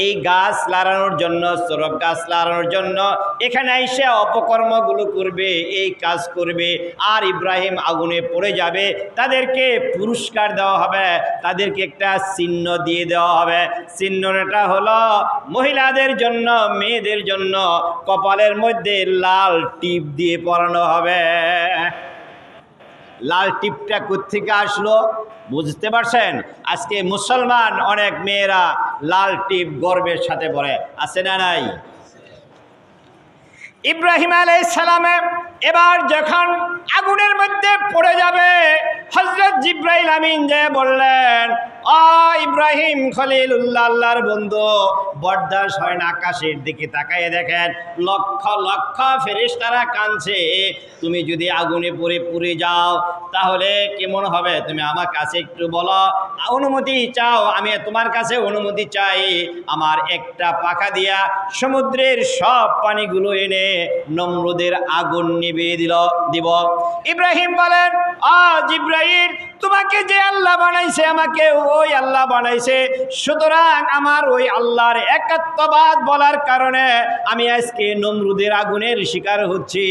এই গাছ লাগানোর জন্য, চরক গাছ লাগানোর জন্য এখানে এসে অপকর্মগুলো করবে, এই কাজ করবে আর ইব্রাহিম আগুনে পড়ে যাবে, তাদেরকে পুরস্কার দেওয়া হবে, তাদেরকে একটা চিহ্ন দিয়ে দেওয়া হবে। চিহ্নটা হলো মহিলাদের জন্য, মেয়েদের জন্য কপালের মধ্যে লাল টিপ দিয়ে পরানো হবে। লাল টিপটা কোত্থেকে আসলো বুঝতে পারছেন? আজকে মুসলমান অনেক মেয়েরা লাল টিপ গর্বের সাথে পরে, আছে না নাই? ইব্রাহিম আলাইহিস সালামে এবার যখন আগুনের মধ্যে পড়ে যাবে, হযরত জিবরাইল আমিন যে বললেন, ও ইব্রাহিম খলিলুল্লাহ, আল্লাহর বন্ধু, বরদাস হয় না, আকাশের দিকে তাকায় দেখেন লক্ষ লক্ষ ফেরেশতারা কাঁদছে। তুমি যদি আগুনে পুড়ে যাও তাহলে কেমন হবে? তুমি আমার কাছে একটু বলো, অনুমতি চাও, আমি তোমার কাছে অনুমতি চাই, আমার একটা পাখা দিয়া সমুদ্রের সব পানিগুলো এনে নমরুদের আগুন নিভিয়ে দিব। ইব্রাহিম বলেন, জিবরাইল, তোমাকে যে আল্লাহ বানাইছে আমাকে ওই আল্লাহ বানাইছে, সুতরাং আমার ওই আল্লাহর একাত্মবাদ বলার কারণে আমি আজকে নমরুদের আগুনের শিকার হচ্ছি।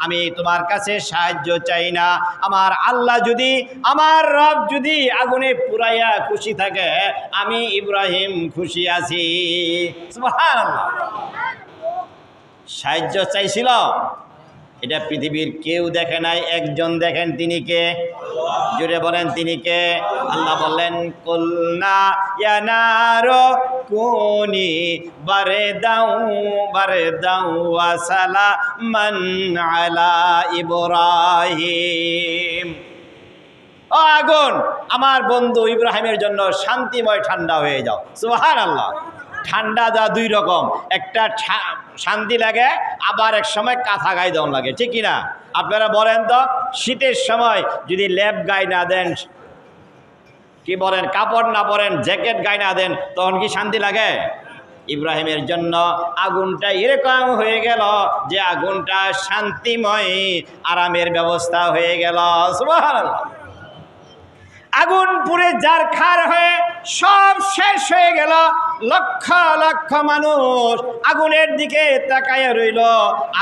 আমি তোমার কাছে সাহায্য চাই না। আমার আল্লাহ যদি, আমার রব যদি আগুনে পুরাইয়া খুশি থাকে, আমি ইব্রাহিম খুশি আছি। সুবহানাল্লাহ। সাহায্য চাইছিল, এটা পৃথিবীর কেউ দেখে নাই, একজন দেখেন, তিনি কে? জুড়ে বলেন, তিনি কে? আল্লাহ বললেন, কুলনা ইয়া নারু কুনি বারদাউ ওয়া সালামান আলা ইব্রাহিম। ও আগুন, আমার বন্ধু ইব্রাহিমের জন্য শান্তিময় ঠান্ডা হয়ে যাও। সুবহানাল্লাহ। ঠান্ডা যা দুই রকম, একটা শান্তি লাগে, আবার এক সময় কাঁথা গায়ে দেওয়া লাগে, ঠিক কিনা? আপনারা বলেন তো, শীতের সময় যদি লেপ গায়ে না দেন, কি বলেন, কাপড় না পরেন, জ্যাকেট গায়ে না দেন, তখন কি শান্তি লাগে? ইব্রাহিমের জন্য আগুনটা এরকম হয়ে গেল যে আগুনটা শান্তিময়, আরামের ব্যবস্থা হয়ে গেল। সুবহানাল্লাহ। আগুন পুড়ে জারখার হয়ে সব শেষ হয়ে গেল। লক্ষ লক্ষ মানুষ আগুনের দিকে তাকায় রইল।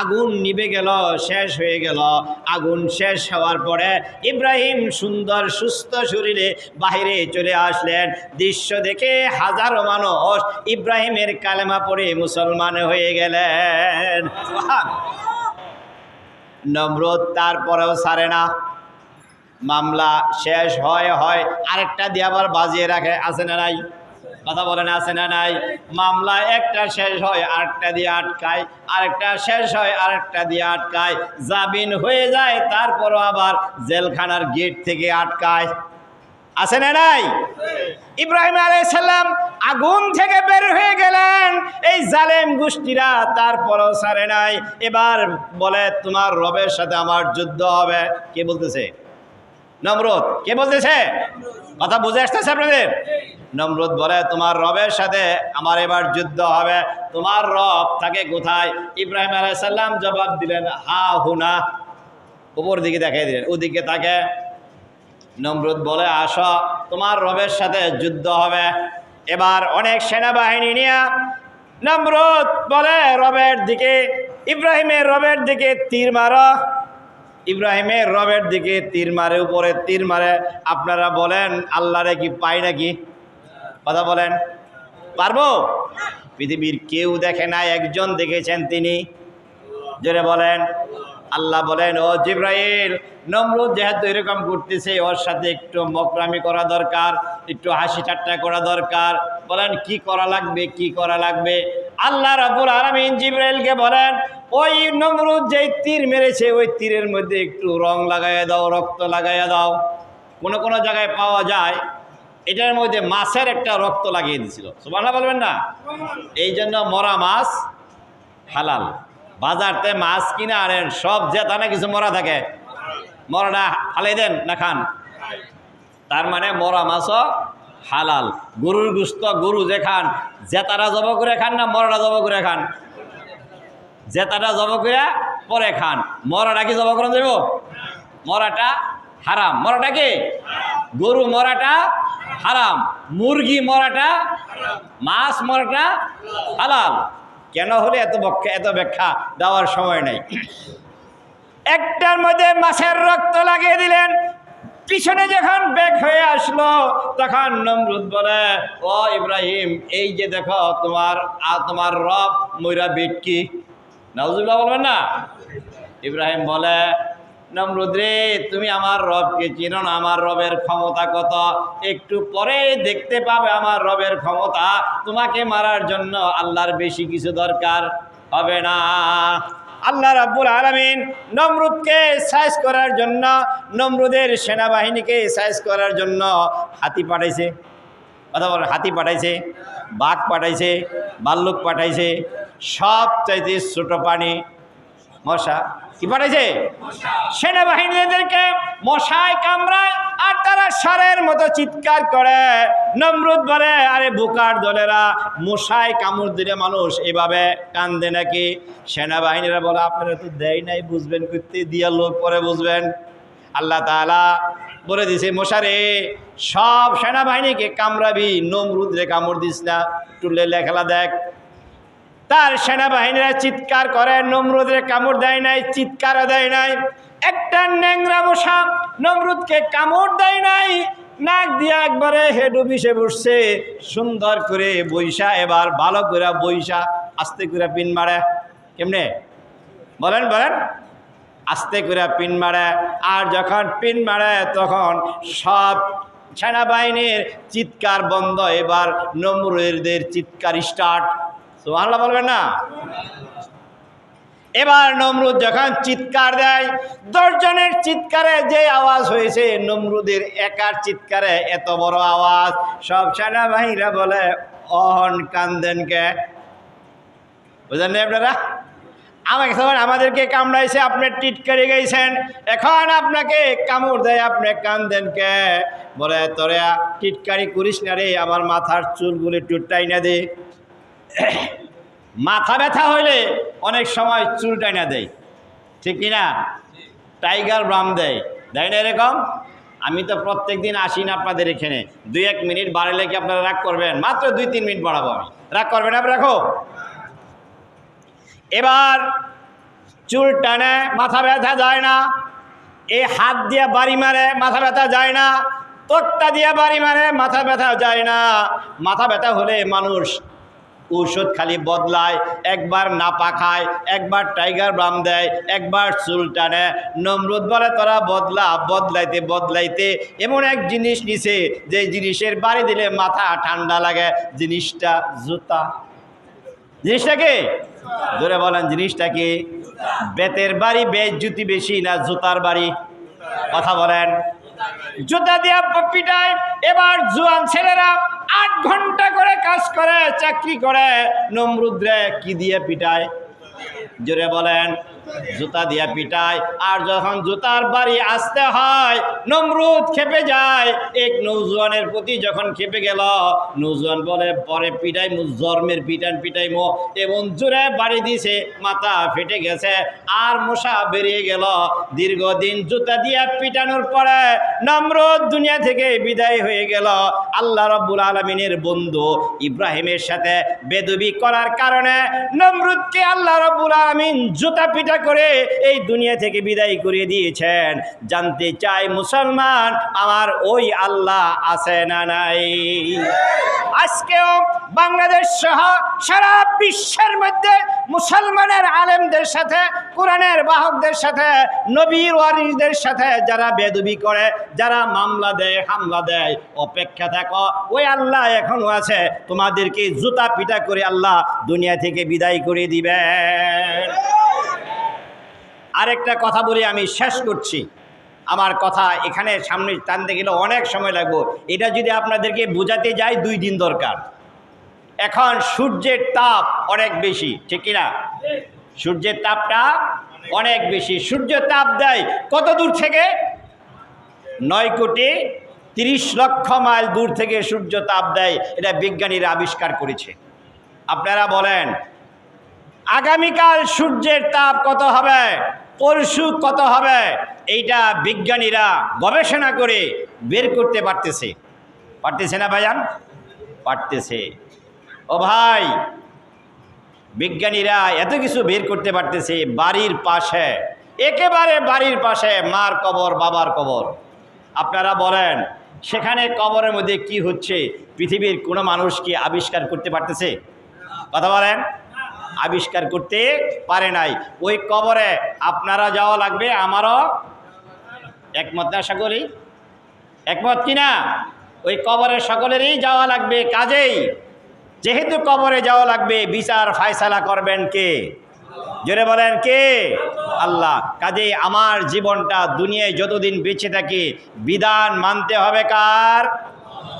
আগুন নিভে গেল, শেষ হয়ে গেল। আগুন শেষ হওয়ার পরে ইব্রাহিম সুন্দর সুস্থ শরীরে বাহিরে চলে আসলেন। দৃশ্য দেখে হাজারো মানুষ ইব্রাহিমের কালেমা পড়ে মুসলমান হয়ে গেলেন। নমরুদ তারপরেও ছাড়ে না। মামলা শেষ হয় আরেকটা দিয়ে আবার বাজিয়ে রাখে, আছে না নাই? কথা বলেন, আছে না নাই? মামলা একটা শেষ হয় আরেকটা দিয়ে আটকায়, আরেকটা শেষ হয় আরেকটা দিয়ে আটকায়, জামিন হয়ে যায় তারপরও আবার জেলখানার গেট থেকে আটকায়, আছে না নাই? ইব্রাহিম আলাইহিস সালাম আগুন থেকে বের হয়ে গেলেন, এই জালেম গোষ্ঠীরা তারপরও ছাড়ে নাই। এবার বলে তোমার রবের সাথে আমার যুদ্ধ হবে। কে বলতেছে? নমরুদ। কে বলতেছে? কথা বুঝে আসতেছে আপনাদের? নমরুদ বলে তোমার রবের সাথে আমার এবার যুদ্ধ হবে। তোমার রব থাকে কোথায়? ইব্রাহিম আলাইহিস সালাম জবাব দিলেন হা হুনা, উপর দিকে দেখাই দিলেন, ওদিকে তাকে। নমরুদ বলে আসো, তোমার রবের সাথে যুদ্ধ হবে। এবার অনেক সেনাবাহিনী নিয়ে নমরুদ বলে রবের দিকে, ইব্রাহিমের রবের দিকে তীর মারো। ইব্রাহিমের রবের দিকে তীর মারে, উপরে তীর মারে। আপনারা বলেন আল্লাহরে কি পাই নাকি? কথা বলেন, পারবো? পৃথিবীর কেউ দেখে নাই, একজন দেখেছেন, তিনি জোরে বলেন। আল্লাহ বলেন ও জিব্রাইল, নমরুদ যেহেতু এরকম করতেছে, ওর সাথে একটু মকরামি করা দরকার, একটু হাসি ঠাট্টা করা দরকার। বলেন কি করা লাগবে, কি করা লাগবে? আল্লাহ রাব্বুল আলামিন জিব্রাইলকে বলেন ওই নমরুদ যেই তীর মেরেছে ওই তীরের মধ্যে একটু রং লাগাইয়া দাও, রক্ত লাগাইয়া দাও। কোনো কোনো জায়গায় পাওয়া যায় এটার মধ্যে মাছের একটা রক্ত লাগিয়ে দিছিল, সুবহানাল্লাহ বলবেন না? এই জন্য মরা মাছ হালাল। বাজারতে মাছ কিনে আনেন, সব জেতা না কিছু মরা থাকে, মরাটা ফালাই দেন না খান, তার মানে মরা মাছও হালাল। গরুর গোশত গরু যে খান, জেতাটা জব করে খান না মরাটা জব করে খান? জেতাটা জব করে পরে খান, মরাটা কি জব করে দেব? মরাটা হারাম। মরাটা কি? গরু মরাটা হারাম, মুরগি মরাটা, মাছ মরাটা হালাল। কেন হলে এত ব্যাখ্যা দেওয়ার সময় নাই। একটার মধ্যে মাছের রক্ত লাগিয়ে দিলেন। পিছনে যখন বেক হয়ে আসলো তখন নমরুদ বলে ও ইব্রাহিম, এই যে দেখো তোমার রব ময়রা বেটকি। নাউজুবিল্লাহ বলবেন না? ইব্রাহিম বলে নমরুদ রে, তুমি আমার রবকে চিনো না? আমার রবের ক্ষমতা কত, একটু পরে দেখতে পাবে আমার রবের ক্ষমতা। তোমাকে মারার জন্য আল্লাহর বেশি কিছু দরকার হবে না। আল্লাহ রাব্বুল আলামিন নমরুদকে সাইজ করার জন্য, নমরুদের সেনাবাহিনীকে সাইজ করার জন্য হাতি পাঠাইছে। কথা বলেন, হাতি পাঠাইছে, বাঘ পাঠাইছে, ভাল্লুক পাঠাইছে, সব চাইতে ছোট প্রাণী মশা। কি পাঠাইছে? সেনাবাহিনীদেরকে মশায় কামড়ায় আর তারা সারের মতো চিৎকার করে। নমরুদ বলে আরে বোকার দলেরা, মশায় কামড় দিলে মানুষ এভাবে কান্দে নাকি? সেনাবাহিনীরা বলে আপনারা তো দেয় নাই, বুঝবেন করতে দিয়া লোক পরে বুঝবেন। আল্লাহ তাআলা বলে দিছে মশারে সব সেনাবাহিনীকে কামড়াবি, নমরুদ রে কামড় দিস না। টুলে লেখালা দেখ, তার সেনাবাহিনীরা চিৎকার করে, নমরুদের কামড় দেয় নাই, চিৎকারও দেয় নাই। একটা ন্যাংরা মশা নমরুদকে কামড় দেয় নাই, নাক দিয়ে একবারে হেডু বিষে বসছে। সুন্দর করে বইসা, এবার ভালো করে বইসা আস্তে করে পিন মারে। কেমনে বলেন বলেন? আস্তে করে পিন মারে। আর যখন পিন মারে তখন সব সেনাবাহিনীর চিৎকার বন্ধ, এবার নমরুদের চিৎকার স্টার্ট। সুবহানাল্লাহ বলবেন না? এবার নমরুদ যখন চিৎকার দেয়, 10 জনের চিৎকারে যে আওয়াজ হয়েছে, নমরুদের একার চিৎকারে এত বড় আওয়াজ। সব সেনাবাহিনীরা বলে অহন কান্দেন কে? বুঝলেন না আপনারা? আমাদেরকে কামড়াইছে, আপনি টিটকারি গেছেন, এখন আপনাকে কামড় দেয়, আপনি কান্দেন কে? বলে তোরে টিটকারি করিস না রে, আমার মাথার চুলগুলি টুটাই না দে। মাথা ব্যথা হইলে অনেক সময় চুল টাইনা দেয়, ঠিক কিনা? টাইগার বাম দেয়, দেয় না এরকম? আমি তো প্রত্যেক দিন আসি না আপনাদের এখানে, 2-1 মিনিট বাড়ালে কি আপনারা রাগ করবেন? মাত্র 2-3 মিনিট বাড়াবো, আমি রাগ করবেন আপনি? রাখো। এবার চুল টানে, মাথা ব্যথা যায় না। এই হাত দিয়ে বাড়ি মারে, মাথা ব্যথা যায় না। তক্তা দিয়ে বাড়ি মারে, মাথা ব্যথা যায় না। মাথা ব্যথা হলে মানুষ ঔষধ খালি বদলায়, একবার নাপা খায়, একবার টাইগার বাম দেয়, একবার চুল টানে। নমরুদ বলে তোরা বদলাইতে বদলাইতে এমন এক জিনিস নিছে যে জিনিসের বাড়ি দিলে মাথা ঠান্ডা লাগে, জিনিসটা জুতা। জিনিসটা কি? জোরে বলেন, জিনিসটা কি? বেতের বাড়ি বেজ্জুতি বেশি না জুতার বাড়ি? কথা বলেন। জুতা দিয়া পিটায়। এবার জোয়ান ছেলেরা 8 ঘন্টা করে কাজ করে, চাকরি করে, নমরুদরে কি দিয়ে পিটায়? জোরে বলেন, জুতা দিয়া পিটায়। আর যখন জুতার বাড়ি আসতে হয় নমরুদ খেপে যায়। এক নৌজওয়ানের প্রতি যখন খেপে গেল, নৌজওয়ান বলে পরে পিটাই মু, জন্মের পিটাই মো, এমন জোরে বাড়ি দিছে মাথা ফেটে গেছে আর মশা বেরিয়ে গেল। দীর্ঘদিন জুতা দিয়া পিটানোর পরে নমরুদ দুনিয়া থেকে বিদায় হয়ে গেল। আল্লাহ রাব্বুল আলামিনের বন্ধু ইব্রাহিমের সাথে বেদবি করার কারণে নমরুদকে আল্লাহ রাব্বুল আলামিন জুতা পিটা করে এই দুনিয়া থেকে বিদায় করে দিয়েছেন। জানতে চাই মুসলমান, আমার ওই আল্লাহ আছে না নাই? আজকেও বাংলাদেশ সহ সারা বিশ্বের মধ্যে মুসলমানের আলেমদের সাথে, কোরআনের বাহকদের সাথে, নবীর ওয়ারিসদের সাথে যারা বেদবি করে, যারা মামলা দেয়, হামলা দেয়, অপেক্ষা থাকো, ওই আল্লাহ এখনো আছে। তোমাদেরকে জুতা পিটা করে আল্লাহ দুনিয়া থেকে বিদায় করে দিবেন। আরেকটা কথা বলে আমি শেষ করছি। আমার কথা এখানে সামনে টানতে গেলে অনেক সময় লাগবে। এটা যদি আপনাদেরকে বোঝাতে যাই 2 দিন দরকার। এখন সূর্যের তাপ অনেক বেশি, ঠিক কিনা? সূর্যের তাপটা অনেক বেশি। সূর্য তাপ দেয় কত দূর থেকে? 9,30,00,000 মাইল দূর থেকে সূর্য তাপ দেয়। এটা বিজ্ঞানীরা আবিষ্কার করেছে। আপনারা বলেন আগামীকাল সূর্যের তাপ কত হবে, পরশু কত হবে? এইটা বিজ্ঞানীরা গবেষণা করে বের করতে পারতেছে না ভাইজান? পারতেছে। ও ভাই, বিজ্ঞানীরা এত কিছু বের করতে পারতেছে। বাড়ির পাশে, একেবারে বাড়ির পাশে মার কবর, বাবার কবর। আপনারা বলেন সেখানে কবরের মধ্যে কি হচ্ছে পৃথিবীর কোনো মানুষ কি আবিষ্কার করতে পারতেছে? কথা বলেন, আবিষ্কার করতে পারে নাই। ওই কবরে আপনারা যাওয়া লাগবে, আমারও একমত না? আশা করি একমত কিনা? ওই কবরে সকলেরই যাওয়া লাগবে। কাজেই যেহেতু কবরে যাওয়া লাগবে, বিচার ফায়সালা করবেন কে? জোরে বলেন কে? আল্লাহ। কাজেই আমার জীবনটা দুনিয়ায় যতদিন বেঁচে থাকি বিধান মানতে হবে কার?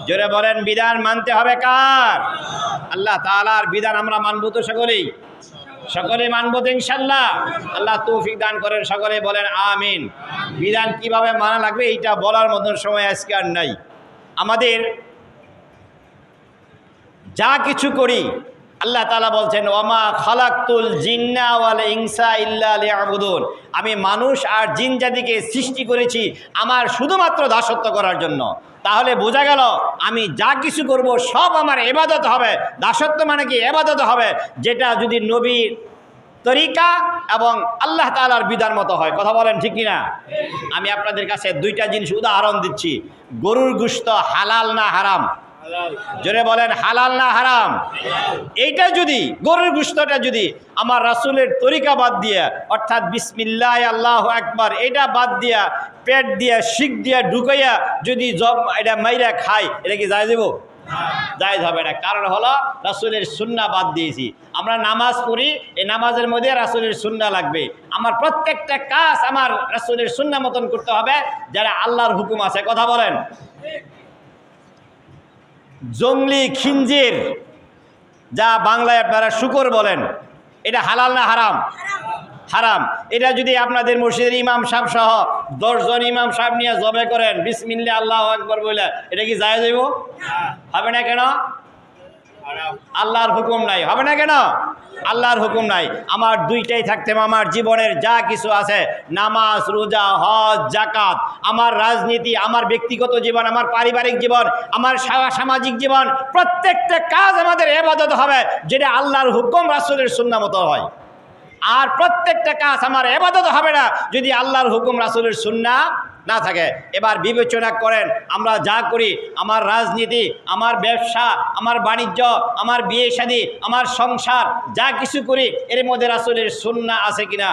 জোরে বলেন, বিধান মানতে হবে কার? আল্লাহ তাআলার বিধান আমরা মানবো তো? সকলে মানবো তো ইনশাল্লাহ? আল্লাহ তৌফিক দান করেন। সকলে বলেন আমিন। বিধান কিভাবে মানা লাগবে এইটা বলার মতন সময় আজকে আর নাই। আমাদের যা কিছু করি আল্লাহ তাআলা বলছেন ওয়ামা খালাকতুল জিন্না ওয়াল ইনসা ইল্লা লিয়াবুদুন, আমি মানুষ আর জিন জাতিকে সৃষ্টি করেছি আমার শুধুমাত্র দাসত্ব করার জন্য। তাহলে বোঝা গেল আমি যা কিছু করব সব আমার ইবাদত হবে। দাসত্ব মানে কি? ইবাদত হবে, যেটা যদি নবীর তরিকা এবং আল্লাহ তাআলার বিধান মতো হয়। কথা বলেন ঠিক কিনা? আমি আপনাদের কাছে 2টা জিনিস উদাহরণ দিচ্ছি। গরুর গোশত হালাল না হারাম? জোরে বলেন, হালাল না হারাম? এইটা যদি, গরুর গোশতটা যদি আমার রাসূলের তরিকা বাদ দিয়া, অর্থাৎ বিসমিল্লাহ আল্লাহু আকবার এটা বাদ দিয়া, পেট দিয়া শিক দিয়া ঢুকাইয়া যদি এটা মাইরা খাই, এটা কি জায়েজ দেব? জায়েজ হবে না। কারণ হলো রাসূলের সুন্নাহ বাদ দিয়েছি। আমরা নামাজ পড়ি, এই নামাজের মধ্যে রাসূলের সুন্নাহ লাগবে। আমার প্রত্যেকটা কাজ আমার রাসূলের সুন্নাহ মতন করতে হবে, যারা আল্লাহর হুকুম আছে। কথা বলেন। জংলি খিঞ্জির, যা বাংলায় আপনারা শুকর বলেন, এটা হালাল না হারাম? হারাম। এটা যদি আপনাদের মসজিদের ইমাম সাহেব সহ 10 জন ইমাম সাহেব নিয়ে জবে করেন বিসমিল্লাহ আল্লাহু আকবার বলে, এটা কি জায়েজ হইব? হবে না। কেন? আল্লাহর হুকুম নাই। হবে না কেন? আল্লাহর হুকুম নাই। আমার 2টাই থাকতে হবে। আমার জীবনের যা কিছু আছে, নামাজ, রোজা, হজ, যাকাত, আমার রাজনীতি, আমার ব্যক্তিগত জীবন, আমার পারিবারিক জীবন, আমার সামাজিক জীবন, প্রত্যেকটা কাজ আমাদের ইবাদত হবে যেটা আল্লাহর হুকুম রাসূলের সুন্নাহ মতো হয়। আর প্রত্যেকটা কাজ আমার ইবাদত হবে না যদি আল্লাহর হুকুম রাসূলের সুন্নাহ না থাকে। এবার বিবেচনা করেন, আমরা যা করি, আমার রাজনীতি, আমার ব্যবসা, আমার বাণিজ্য, আমার বিয়ে শাদী, আমার সংসার, যা কিছু করি এর মধ্যে রাসূলের সুন্নাহ আছে কিনা?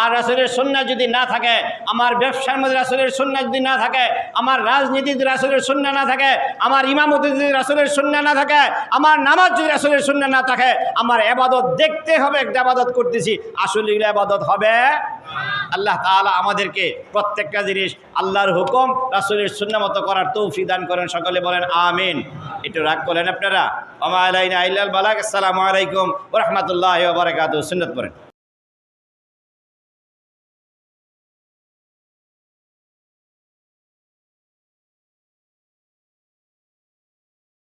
আর রাসূলের সুন্নাহ যদি না থাকে, আমার ব্যবসার মধ্যে রাসূলের সুন্নাহ যদি না থাকে, আমার রাজনীতিতে রাসূলের সুন্নাহ না থাকে, আমার ইমামতে যদি রাসূলের সুন্নাহ না থাকে, আমার নামাজ যদি রাসূলের সুন্নাহ না থাকে, আমার ইবাদত দেখতে হবে একটা ইবাদত করতেছি, আসলে এগুলো ইবাদত হবে? আল্লাহ তাআলা আমাদেরকে প্রত্যেকটা জিনিস আল্লাহর হুকুম রাসূলের সুন্নাহ মতো করার তৌফিক দান করেন। সকলে বলেন আমিন। একটু রাগ করেন আপনারা। ওয়া মা আলাইনা ইল্লাল বালাগ। আসসালামু আলাইকুম ওয়া রাহমাতুল্লাহি ওয়া বারাকাতুহু। সুন্নাত পড়েন।